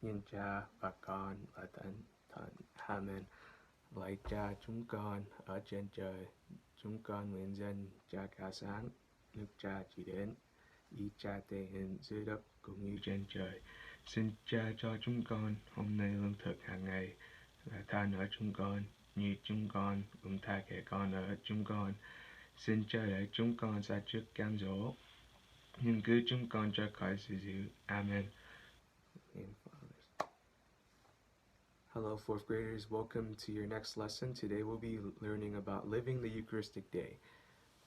Nhân Cha và Con và Thánh Thần. Amen. Lạy Cha chúng con ở trên trời, chúng con nguyện dâng cha cả sáng, nước Cha chỉ đến, ý Cha thể hiện dưới đất cũng như trên trời. Xin Cha cho chúng con hôm nay lương thực hàng ngày, và tha nợ chúng con như chúng con cũng tha kẻ con ở chúng con. Xin Cha để chúng con ra trước cám dỗ, nhưng cứu chúng con ra khỏi sự dữ. Amen. Hello, fourth graders. Welcome to your next lesson. Today we'll be learning about living the Eucharistic Day.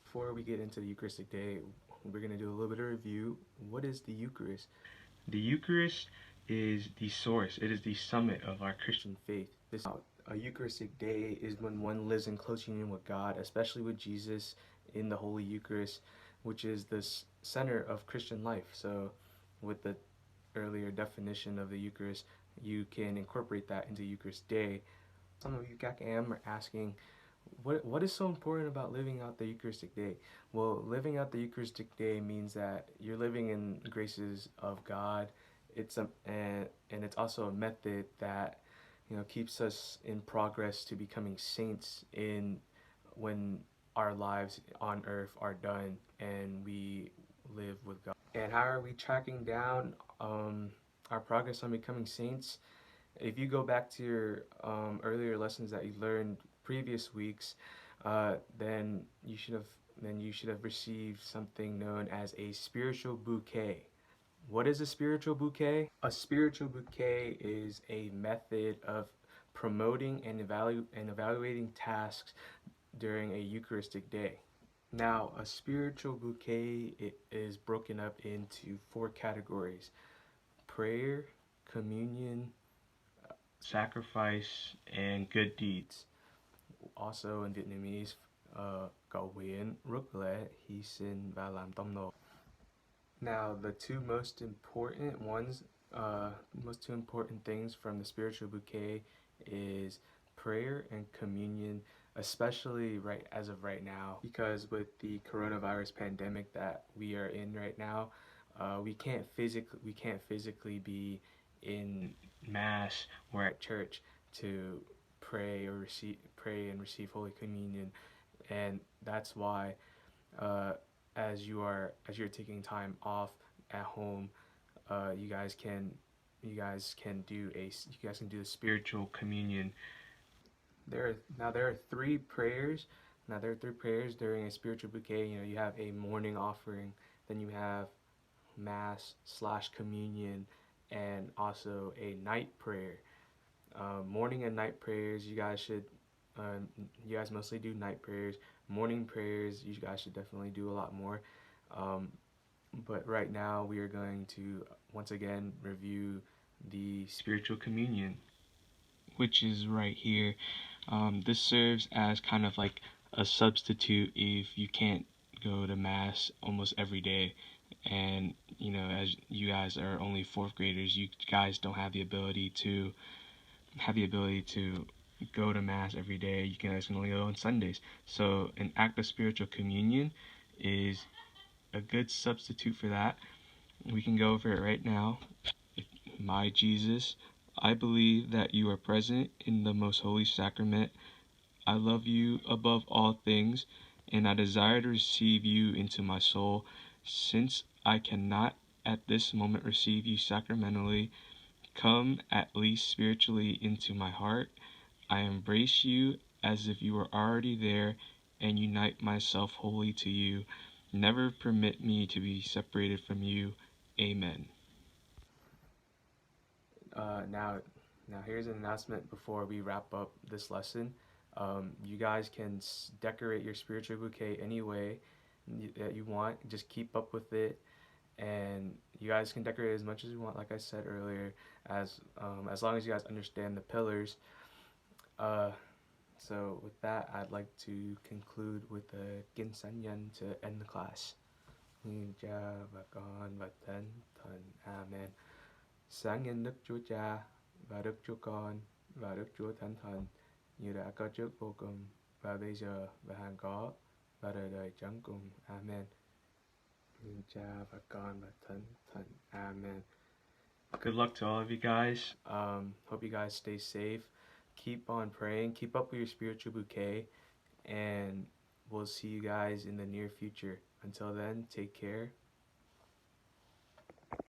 Before we get into the Eucharistic Day, we're going to do a little bit of review. What is the Eucharist? The Eucharist is the source, it is the summit of our Christian faith. A Eucharistic Day is when one lives in close union with God, especially with Jesus in the Holy Eucharist, which is the center of Christian life. So, with the earlier definition of the Eucharist, you can incorporate that into Eucharist Day. Some of you are asking, what is so important about living out the Eucharistic Day? Well, living out the Eucharistic Day means that you're living in graces of God. And it's also a method that keeps us in progress to becoming saints in when our lives on earth are done and we live with God. And how are we tracking down our progress on becoming saints? If you go back to your earlier lessons that you learned previous weeks, then you should have received something known as a spiritual bouquet. What is a spiritual bouquet? A spiritual bouquet is a method of promoting and evaluating tasks during a Eucharistic day. Now, a spiritual bouquet is broken up into 4 categories: prayer, communion, sacrifice, and good deeds. Also in Vietnamese, cầu nguyện, rước lễ, hy sinh và làm tông đồ. Now, the two most important things from the spiritual bouquet is prayer and communion, especially as of right now, because with the coronavirus pandemic that we are in right now, we can't physically be in mass or at church to pray and receive Holy Communion, and that's why as you're taking time off at home, you guys can do the spiritual communion. There are 3 prayers. Now there are 3 prayers during a spiritual bouquet. You have a morning offering, then you have mass / communion, and also a night prayer. Morning and night prayers, you guys mostly do night prayers. Morning prayers, you guys should definitely do a lot more. But right now we are going to once again review the spiritual communion, which is right here. This serves as kind of like a substitute if you can't go to mass almost every day, and as you guys are only 4th graders, you guys don't have the ability to go to mass every day. You guys can only go on Sundays. So an act of spiritual communion is a good substitute for that. We can go over it right now. My Jesus, I believe that you are present in the most holy sacrament. I love you above all things, and I desire to receive you into my soul. Since I cannot at this moment receive you sacramentally, come at least spiritually into my heart. I embrace you as if you were already there and unite myself wholly to you. Never permit me to be separated from you. Amen. Now here's an announcement before we wrap up this lesson. You guys can decorate your spiritual bouquet any way that you want. Just keep up with it, and you guys can decorate as much as you want, like I said earlier, as long as you guys understand the pillars. So with that, I'd like to conclude with a Kinh Thánh Nhân to end the class. Như Cha và Con và Thánh Thần. Amen. Sáng nhân Đức Chúa Cha và Đức Chúa Con và Đức Chúa Thánh Thần, như đã có trước vô cùng và bây giờ và hằng có và đời đời chẳng cùng. Amen. Như Cha và Con và Thánh Thần. Amen. Good luck to all of you guys. Hope you guys stay safe. Keep on praying. Keep up with your spiritual bouquet. And we'll see you guys in the near future. Until then, take care.